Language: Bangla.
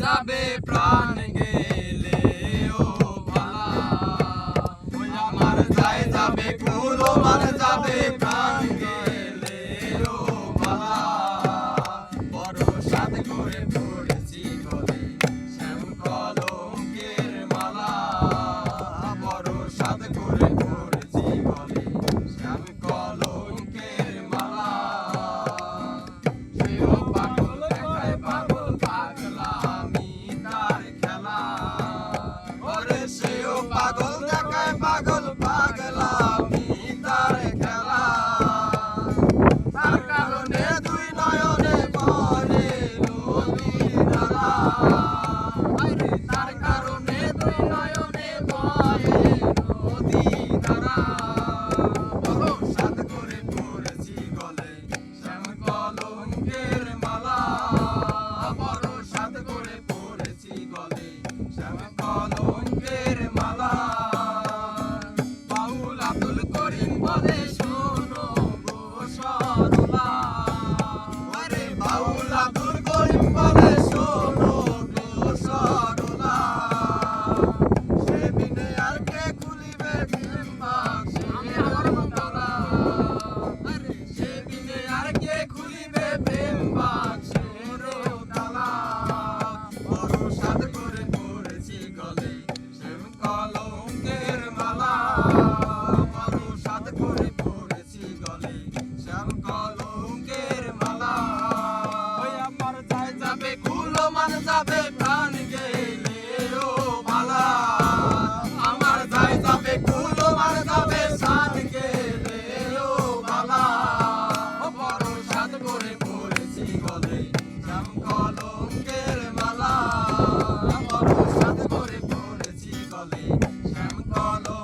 যাবে প্রাণ গেলে ও ভালা ওই আমার যায় যাবে কুলো মান যাবে প্রাণ গেলে ও ভালা বড় সাদ করে পড়েছি গলে শ্যাম কলঙ্কের মালা বড় সাদ করে পড়েছি গলে শ্যাম কলঙ্কের মালা সেও পাগল দেখায় পাগল পাগলা সেও পাগল দেখায় পাগল পাগলামি তার খেলা তার কারণে দুই নয়নে বলে নদীর ধারা তার কারণে দুই নয়নে বলে নদীর ধারা বড় সাদ করে পড়েছি গলে শ্যাম কলঙ্কের মালা বড় সাদ করে পড়েছি গলে শ্যাম কলঙ্কের মালা বাউল আব্দুল করিম বলে শোনো গো সরলা আরে বাউল আব্দুল করিম বলে শোনো গো সরলা সে বিনে আর কে খুলিবে প্রেম বাক্সের তালা আরে সে বিনে আর কে খুলিবে প্রেম বাক্সের তালা বড় সাদ করে পড়েছি গলে শ্যাম কলঙ্কের মালা বড় সাদ করে পড়েছি গলে শ্যাম কলঙ্কের মালা ওই আমার যায় যাবে কুলো মান যাবে প্রাণ গেলে ও ভালা আমার যায় যাবে কুলো মান যাবে সাদ গেলে ও ভালা বড় সাদ করে পড়েছি গলে শ্যাম কলঙ্কের মালা বড় সাদ করে পড়েছি গলে শ্যাম কলঙ্কের